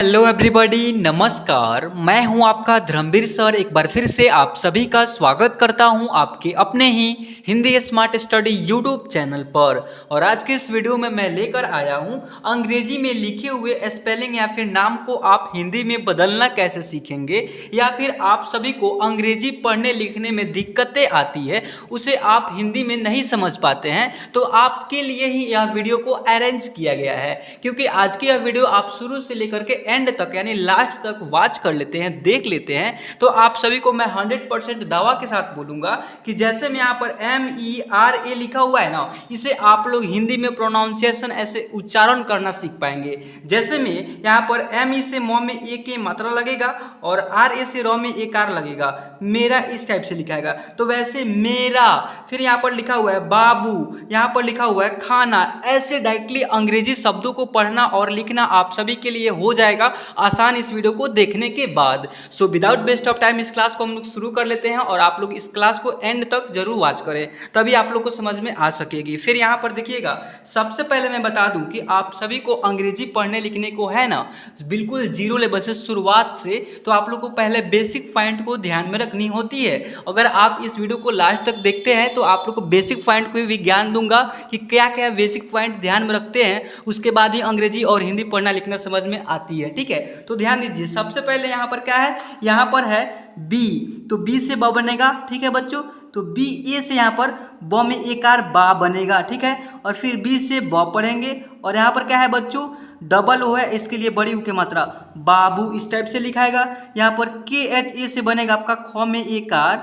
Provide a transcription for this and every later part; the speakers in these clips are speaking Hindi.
हेलो एवरीबॉडी, नमस्कार। मैं हूं आपका धर्मवीर सर। एक बार फिर से आप सभी का स्वागत करता हूं आपके अपने ही Hindi smart study YouTube channel पर। और आज के इस वीडियो में मैं लेकर आया हूं अंग्रेजी में लिखे हुए स्पेलिंग या फिर नाम को आप हिंदी में बदलना कैसे सीखेंगे, या फिर आप सभी को अंग्रेजी पढ़ने लिखने में दिक्कतें आती है, उसे आप हिंदी में नहीं समझ पाते हैं, तो आपके लिए ही यह वीडियो को अरेंज किया गया है। क्योंकि आज की यह वीडियो आप शुरू से लेकर के एंड तक यानी लास्ट तक वॉच कर लेते हैं, देख लेते हैं, तो आप सभी को मैं 100% दावा के साथ बोलूंगा कि जैसे मैं यहाँ पर MERA लिखा हुआ है ना, इसे आप लोग हिंदी में प्रोनाउंसिएशन ऐसे उच्चारण करना सीख पाएंगे। जैसे में यहाँ पर ME से मौ में ए के मात्रा लगेगा और RA से रॉ में एक आर लगेगा, मेरा इस टाइप से लिखाएगा। तो वैसे मेरा, फिर यहाँ पर लिखा हुआ है बाबू, यहाँ पर लिखा हुआ है खाना, ऐसे डायरेक्टली अंग्रेजी शब्दों को पढ़ना और लिखना आप सभी के लिए हो जाएगा आसान इस वीडियो को देखने के बाद। So without waste of time इस क्लास को हम लोग शुरू कर लेते हैं, और आप लोग इस क्लास को एंड तक जरूर वॉच करें, तभी आप लोग को समझ में आ सकेगी। फिर यहाँ पर देखिएगा, सबसे पहले मैं बता दूं कि आप सभी को अंग्रेजी पढ़ने लिखने को है ना, बिल्कुल जीरो लेवल से शुरुआत से, तो आप लोग को पहले बेसिक पॉइंट को ध्यान में रखनी होती है। अगर आप इस वीडियो को लास्ट तक देखते हैं तो आप लोग को बेसिक पॉइंट को भी ज्ञान दूंगा कि क्या क्या बेसिक पॉइंट ध्यान में रखते हैं, उसके बाद ही अंग्रेजी और हिंदी पढ़ना लिखना समझ में आती है। ठीक है, तो ध्यान दीजिए। सबसे पहले यहाँ पर क्या है, यहाँ पर है बी, तो बी से ब बनेगा। ठीक है बच्चों, तो बी ए से यहाँ पर ब में एक आर बा बनेगा। ठीक है, और फिर बी से ब पढ़ेंगे, और यहाँ पर क्या है बच्चों, डबल ओ है, इसके लिए बड़ी ऊ की मात्रा बाबू, इस टाइप से लिखाएगा। यहाँ पर KHA से बनेगा आपका ख में एक आर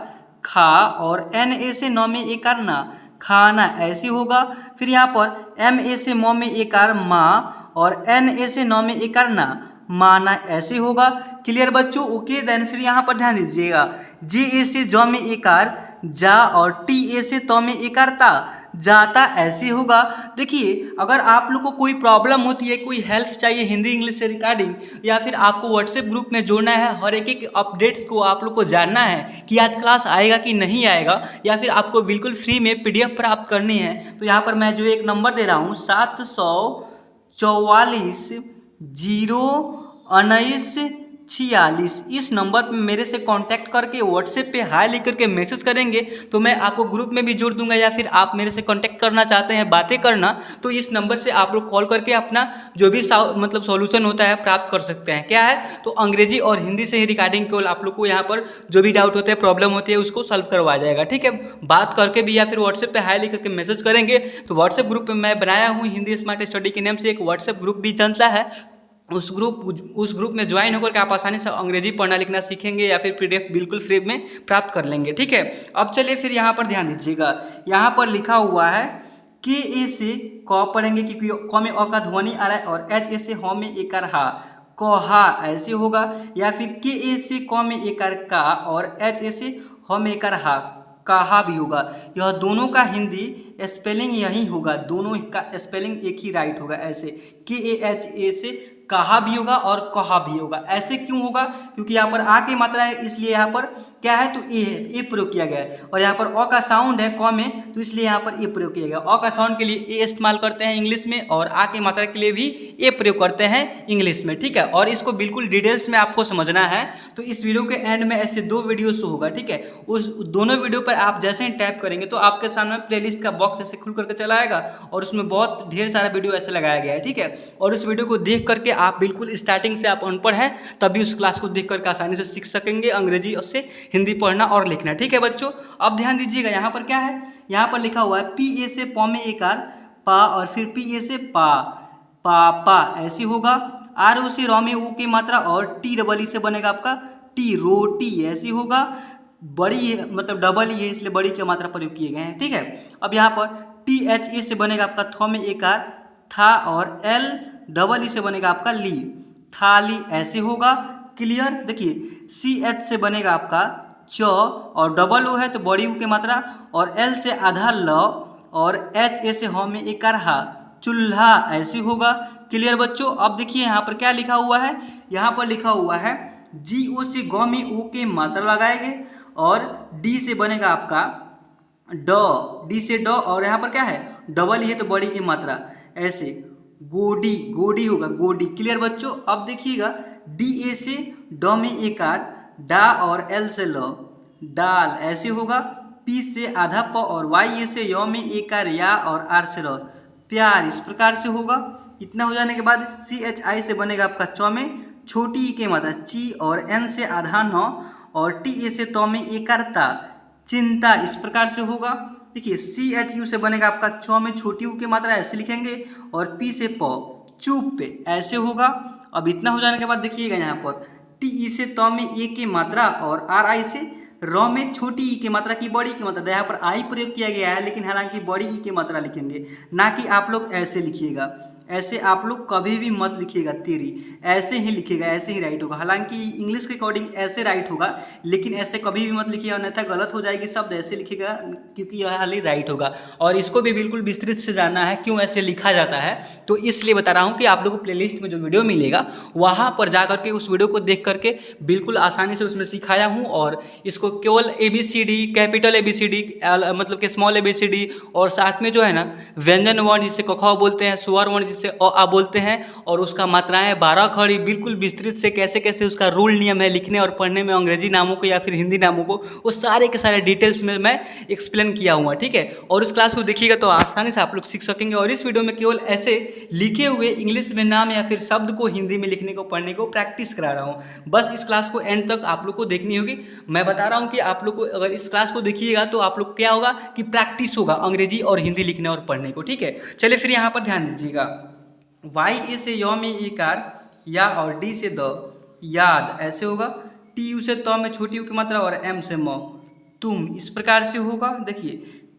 खा, और NA से नौ में एक आर ना, खाना, ऐसे होगा। फिर यहाँ पर MA से मौ में एक आर माँ, और NA से नौ में एक आर ना, माना, ऐसे होगा। क्लियर बच्चों? ओके। देन फिर यहाँ पर ध्यान दीजिएगा, JA से जौ में एक आर जा, और TA से तो में एक आर ता, जाता, ऐसे होगा। देखिए, अगर आप लोग को कोई प्रॉब्लम होती है, कोई हेल्प चाहिए हिंदी इंग्लिश से रिगार्डिंग, या फिर आपको व्हाट्सएप ग्रुप में जोड़ना है, हर एक अपडेट्स को आप लोग को जानना है कि आज क्लास आएगा कि नहीं आएगा, या फिर आपको बिल्कुल फ्री में PDF प्राप्त करनी है, तो यहाँ पर मैं जो एक नंबर दे रहा हूँ 744-019-46, इस नंबर पे मेरे से कांटेक्ट करके व्हाट्सएप पे हाय लिख करके मैसेज करेंगे, तो मैं आपको ग्रुप में भी जोड़ दूंगा। या फिर आप मेरे से कांटेक्ट करना चाहते हैं, बातें करना, तो इस नंबर से आप लोग कॉल करके अपना जो भी मतलब सॉल्यूशन होता है प्राप्त कर सकते हैं। क्या है, तो अंग्रेजी और हिंदी से ही रिगार्डिंग केवल आप लोग को यहाँ पर जो भी डाउट होते हैं, प्रॉब्लम होती है, उसको सॉल्व करवाया जाएगा। ठीक है, बात करके भी, या फिर व्हाट्सएप पे हाय लिख करके मैसेज करेंगे, तो व्हाट्सएप ग्रुप में मैं बनाया हूँ हिंदी स्मार्ट स्टडी के नाम से एक व्हाट्सएप ग्रुप भी चलता है। उस ग्रुप में ज्वाइन होकर के आप आसानी से अंग्रेजी पढ़ना लिखना सीखेंगे, या फिर PDF बिल्कुल फ्री में प्राप्त कर लेंगे। ठीक है, अब चलिए फिर यहाँ पर ध्यान दीजिएगा, यहाँ पर लिखा हुआ है KA से क पढ़ेंगे, क्योंकि क में अ का ध्वनि आ रहा है, और HA से ह में एक आर हा, कहा, ऐसे होगा। या फिर KA से क में एक आर का, और HA से ह में एक आर हा, कहा भी होगा। यह दोनों का हिंदी स्पेलिंग यही होगा, दोनों का स्पेलिंग एक ही राइट होगा। ऐसे KAHA से कहा भी होगा और कहा भी होगा। ऐसे क्यों होगा, क्योंकि यहाँ पर आ की मात्रा है, इसलिए यहाँ पर क्या है, तो ए है, ए प्रयोग किया गया है। और यहाँ पर अ का साउंड है क में, तो इसलिए यहाँ पर ए प्रयोग किया गया। अ का साउंड के लिए ए इस्तेमाल करते हैं इंग्लिश में, और आ की मात्रा के लिए भी ए प्रयोग करते हैं इंग्लिश में। ठीक है, और इसको बिल्कुल डिटेल्स में आपको समझना है, तो इस वीडियो के एंड में ऐसे 2 वीडियो शो होगा। ठीक है, उस दोनों वीडियो पर आप जैसे ही टैप करेंगे तो आपके सामने प्लेलिस्ट का बॉक्स ऐसे खुल करके चला आएगा, और उसमें बहुत ढेर सारा वीडियो ऐसे लगाया गया है। ठीक है, और उस वीडियो को देख करके आप बिल्कुल स्टार्टिंग से आप अनपढ़ हैं तभी उस क्लास को देख करके आसानी से सीख सकेंगे अंग्रेजी और से हिंदी पढ़ना और लिखना। ठीक है बच्चों, अब ध्यान दीजिएगा, यहाँ पर क्या है, यहाँ पर लिखा हुआ है PA से प में एक आर पा, और फिर PA से पा, पापा, ऐसी होगा। RO से रॉ में ऊ की मात्रा, और TEE से बनेगा आपका टी, रोटी, ऐसी होगा। बड़ी है, मतलब डबल ही है, इसलिए बड़ी की मात्रा प्रयोग किए गए हैं। ठीक है, अब यहाँ पर THA से बनेगा आपका थ में एक आर था, और LEE से बनेगा आपका ली, थाली, ऐसे होगा। क्लियर? देखिए, CH से बनेगा आपका च, और डबल ओ है तो बड़ी ऊ की मात्रा, और L से आधा ल, और HA से ह में एक आर हा, चूल्हा, ऐसी होगा। क्लियर बच्चों? अब देखिए यहाँ पर क्या लिखा हुआ है, यहाँ पर लिखा हुआ है GO से ग में ओ के मात्रा लगाएंगे, और D से बनेगा आपका ड, D से ड, और यहाँ पर क्या है, डबल ही है तो बड़ी की मात्रा, ऐसे गोडी, गोडी होगा गोडी। क्लियर बच्चों। अब देखिएगा डी ए से ड में एकार, डा और एल से ल, डाल ऐसे होगा। पी से आधा प और वाई ए से य में एकार, या और आर से र, प्यार इस प्रकार से होगा। इतना हो जाने के बाद सी एच आई से बनेगा आपका च में छोटी ई के मात्रा ची, और एन से आधा न, और टी ए से त में एकार ता, चिंता इस प्रकार से होगा। देखिए सी एच यू से बनेगा आपका च में छोटी यू की मात्रा ऐसे लिखेंगे, और पी से प चुप ऐसे होगा। अब इतना हो जाने के बाद देखिएगा यहाँ पर टी ई से त में ए की मात्रा, और आर आई से र में छोटी ई की मात्रा की बड़ी की मात्रा। यहाँ पर आई प्रयोग किया गया है, लेकिन हालांकि बड़ी ई की मात्रा लिखेंगे, ना कि आप लोग ऐसे लिखिएगा। ऐसे आप लोग कभी भी मत लिखिएगा तेरी, ऐसे ही लिखिएगा, ऐसे ही राइट होगा। हालांकि इंग्लिश के अकॉर्डिंग ऐसे राइट होगा, लेकिन ऐसे कभी भी मत लिखिएगा, अन्यथा गलत हो जाएगी शब्द। ऐसे लिखिएगा क्योंकि यह हाल ही राइट होगा। और इसको भी बिल्कुल विस्तृत से जानना है क्यों ऐसे लिखा जाता है, तो इसलिए बता रहा हूँ कि आप लोगों को प्लेलिस्ट में जो वीडियो मिलेगा वहाँ पर जा करके उस वीडियो को देख करके बिल्कुल आसानी से उसमें सिखाया हूँ। और इसको केवल ABCD, कैपिटल ABCD मतलब कि स्मॉल ABCD, और साथ में जो है ना व्यंजन वर्ण जिसे क ख बोलते हैं, स्वर वर्ण जिसे अ आ बोलते हैं, और उसका मात्राएं 12 खड़ी बिल्कुल विस्तृत से कैसे कैसे उसका रूल नियम है लिखने और पढ़ने में अंग्रेजी नामों को या फिर हिंदी नामों को, वो सारे के सारे डिटेल्स में मैं एक्सप्लेन किया हुआ, ठीक है। और उस क्लास को देखिएगा तो आसानी से आप लोग सीख सकेंगे। और इस वीडियो में केवल ऐसे लिखे हुए इंग्लिश में नाम या फिर शब्द को हिंदी में लिखने को पढ़ने को प्रैक्टिस करा रहा हूँ। बस इस क्लास को एंड तक आप लोग को देखनी होगी। मैं बता रहा हूँ कि आप लोग को अगर इस क्लास को देखिएगा तो आप लोग क्या होगा कि प्रैक्टिस होगा अंग्रेजी और हिंदी लिखने और पढ़ने को, ठीक है। चलिए फिर यहाँ पर ध्यान दीजिएगा। वाई ए से य में एकार, या और डी से द, याद ऐसे होगा। टी यू से त में छोटी यू की मात्रा, और एम से म, तुम इस प्रकार से होगा। देखिए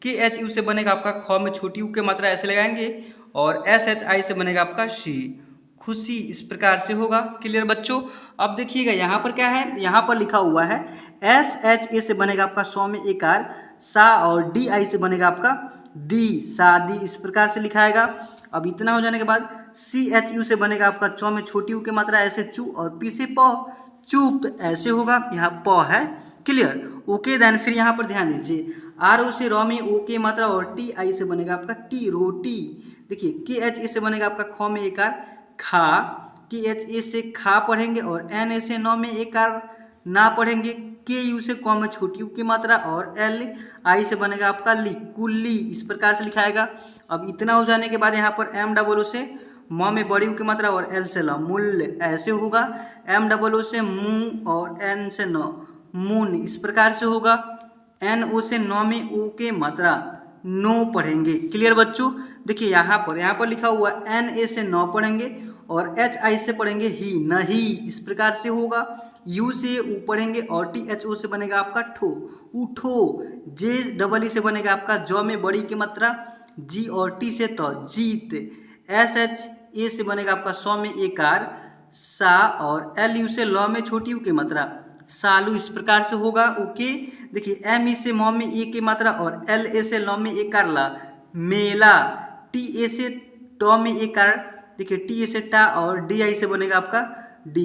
के एच यू से बनेगा आपका ख में छोटी यू की मात्रा ऐसे लगाएंगे, और एस एच आई से बनेगा आपका शी, खुशी इस प्रकार से होगा। क्लियर बच्चों। अब देखिएगा यहाँ पर क्या है, यहाँ पर लिखा हुआ है एस एच ए से बनेगा आपका सौ में एकार, सा, और डी आई से बनेगा आपका दी, शादी इस प्रकार से लिखाएगा। अब इतना हो जाने के बाद सी एच यू से बनेगा आपका च में छोटी यू की मात्रा ऐसे चू, और पी से प चुप ऐसे होगा। यहाँ प है। क्लियर। ओके देन फिर यहाँ पर ध्यान दीजिए आर ओ से र में ओ की मात्रा, और टी आई से बनेगा आपका टी, रोटी। देखिए के एच ए से बनेगा आपका ख में एकार, खा, के एच ए से खा पढ़ेंगे, और एन ए से न में एकार ना पढ़ेंगे, के यू से क में छोटी यू की मात्रा, और एल आई से बनेगा आपका ली, कुल्ली इस प्रकार से लिखाएगा। अब इतना हो जाने के बाद यहाँ पर एम डबल ओ से म में बड़ी यू की मात्रा, और एल से ल, मूल्य ऐसे होगा। एम डबल ओ से मुंह, और एन से न, मून इस प्रकार से होगा। एन ओ से न में ओ के मात्रा, नो पढ़ेंगे। क्लियर बच्चों। देखिए यहाँ पर लिखा हुआ एन ए से न पढ़ेंगे, और एच आई से पढ़ेंगे ही, नहीं इस प्रकार से होगा। यू से ऊ पढ़ेंगे, और टी एच ओ से बनेगा आपका ठो, उठो। जे डबल ई से बनेगा आपका ज में बड़ी की मात्रा, जी, और टी से तो जीत। एस एच ए से बनेगा आपका सौ में एकार, सा, और एल यू से ल में छोटी यू की मात्रा, सालू इस प्रकार से होगा। ओके। देखिए एम ई से म में ए की मात्रा, और एल ए से ल में एकार ला, मेला। टी ए से ट में एकार, देखिए टी ए से टा, और डी आई से बनेगा आपका डी,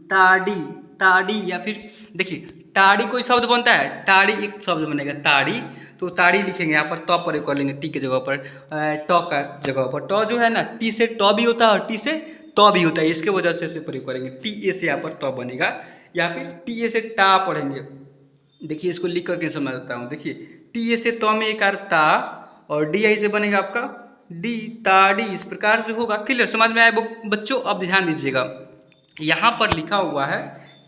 ताड़ी, ताड़ी। या फिर देखिए टाड़ी कोई शब्द बनता है, टाड़ी एक शब्द बनेगा ताड़ी, तो ताड़ी लिखेंगे यहाँ पर त प्रयोग कर लेंगे टी के जगह पर, ट का जगह पर। ट जो है ना टी से ट भी होता है, और टी से त भी होता है, इसके वजह से इसे प्रयोग करेंगे। टी ए से यहाँ पर त बनेगा, या फिर टी ए से टा पढ़ेंगे। देखिए इसको लिख करके समझता हूँ। देखिए टी ए से त में एकार ता, और डी आई से बनेगा आपका डी, ताड़ी इस प्रकार से होगा। क्लियर, समझ में आया बच्चों। अब ध्यान दीजिएगा यहाँ पर लिखा हुआ है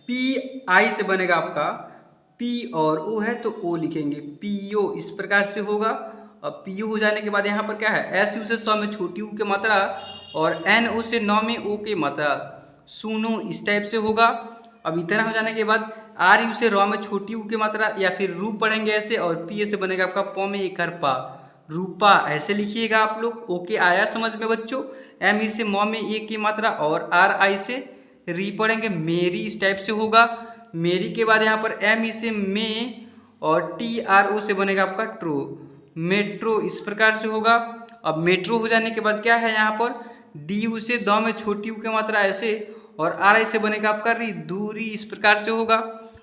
पी आई से बनेगा आपका पी, और ओ है तो ओ लिखेंगे, पी ओ इस प्रकार से होगा। अब पी ओ हो जाने के बाद यहाँ पर क्या है, एस यू से स में छोटी यू की मात्रा, और एन ओ से न में ओ की मात्रा, सुनो इस टाइप से होगा। अब इतना हो जाने के बाद आर यू से र में छोटी यू की मात्रा, या फिर रू पढ़ेंगे ऐसे, और पी ए से बनेगा आपका प में एकर पा, रूपा ऐसे लिखिएगा आप लोग। ओके आया समझ में बच्चों। एम ई से म में ए की मात्रा, और आर आई से री पढ़ेंगे, मेरी इस टाइप से होगा। मेरी के बाद यहाँ पर एम ई से में, और टी आर ओ से बनेगा आपका ट्रो, मेट्रो इस प्रकार से होगा। अब मेट्रो हो जाने के बाद क्या है यहाँ पर डी यू से द में छोटी यू की मात्रा ऐसे, और आर आई से बनेगा आपका री, दूरी इस प्रकार से होगा।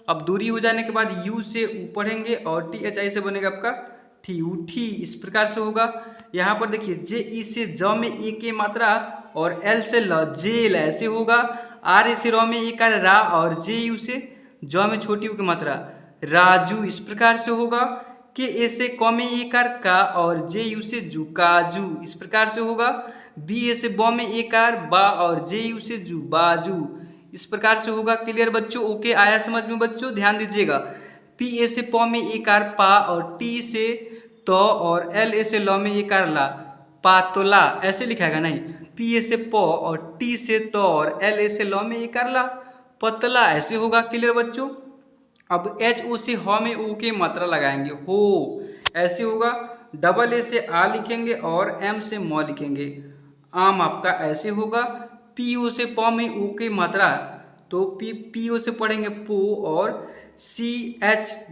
अब दूरी हो जाने के बाद यू से ऊ पढ़ेंगे, और टी एच आई से बनेगा आपका ठी, उठी इस प्रकार से होगा। यहाँ पर देखिए जे ई से ज में ए की मात्रा, और एल से ल जेल ऐसे होगा। आर से रॉ में ए कार रा और जे यू से ज में छोटी यू की मात्रा राजू इस प्रकार से होगा। के ए से क में ए कार का और जे यू से जू काजू इस प्रकार से होगा। बी ए से ब में ए कार बा और जे यू से जू बाजू इस प्रकार से होगा। क्लियर बच्चों? ओके, आया समझ में बच्चों? ध्यान दीजिएगा। पी ए से प में ए कार पा और टी से तो और एल ए से ल में ए कार ला पातोला ऐसे लिखाएगा, नहीं, पी ए से प और टी से तो और एल ए से ल में ए कार ला पतला ऐसे होगा। क्लियर बच्चों? अब एच ओ से ह में ओ की मात्रा लगाएंगे, हो ऐसे होगा। डबल ए से आ लिखेंगे और एम से म लिखेंगे, आम आपका ऐसे होगा। पी ओ से प में ओ की मात्रा तो पी ओ से पढ़ेंगे पो और सी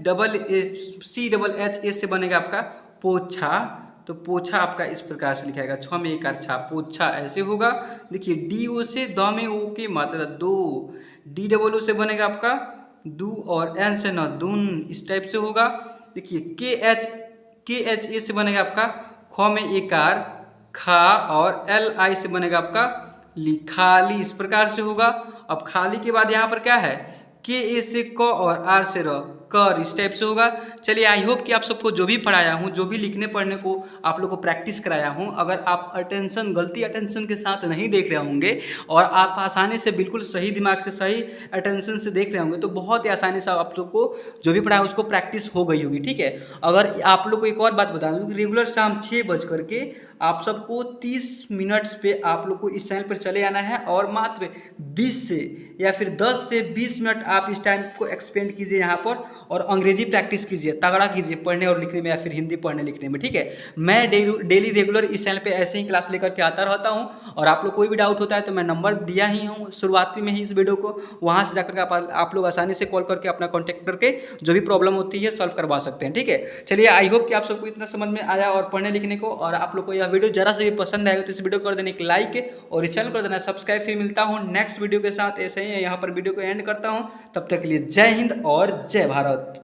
डबल एच ए से बनेगा आपका पोछा, तो पोछा आपका इस प्रकार से लिखाएगा, छ में एक छा पोछा ऐसे होगा। देखिए डी ओ से द में ओ की मात्रा दो, डी डबल ओ से बनेगा आपका दू और एन से न दून इस टाइप से होगा। देखिए के एच ए से बनेगा आपका ख में एक खा और एल आई से बनेगा आपका खाली इस प्रकार से होगा। अब खाली के बाद यहाँ पर क्या है, के ए से क और आर से र कर इस टाइप से होगा। चलिए, आई होप कि आप सबको जो भी पढ़ाया हूँ, जो भी लिखने पढ़ने को आप लोग को प्रैक्टिस कराया हूँ, अगर आप गलती अटेंशन के साथ नहीं देख रहे होंगे और आप आसानी से बिल्कुल सही दिमाग से सही अटेंशन से देख रहे होंगे तो बहुत ही आसानी से आप लोग को जो भी पढ़ाया उसको प्रैक्टिस हो गई होगी। ठीक है, अगर आप लोग को एक और बात बता दूँ, रेगुलर शाम 6 बजे आप सबको 30 मिनट्स पे आप लोग को इस चैनल पर चले आना है और मात्र 20 से या फिर 10 से 20 मिनट आप इस टाइम को एक्सपेंड कीजिए यहाँ पर और अंग्रेजी प्रैक्टिस कीजिए, तगड़ा कीजिए पढ़ने और लिखने में या फिर हिंदी पढ़ने लिखने में। ठीक है, मैं डेली रेगुलर इस चैनल पे ऐसे ही क्लास लेकर के आता रहता हूँ और आप लोग कोई भी डाउट होता है तो मैं नंबर दिया ही हूँ शुरुआती में ही इस वीडियो को, वहाँ से जाकर के आप लोग आसानी से कॉल करके अपना कॉन्टैक्ट करके जो भी प्रॉब्लम होती है सॉल्व करवा सकते हैं। ठीक है, चलिए, आई होप कि आप सबको इतना समझ में आया और पढ़ने लिखने को, और आप लोग को यह वीडियो जरा से भी पसंद आएगा तो इस वीडियो को कर देना एक लाइक और इस चैनल कर देना सब्सक्राइब। फिर मिलता हूँ नेक्स्ट वीडियो के साथ, ऐसे ही यहाँ पर वीडियो को एंड करता हूँ। तब तक के लिए जय हिंद और जय भारत।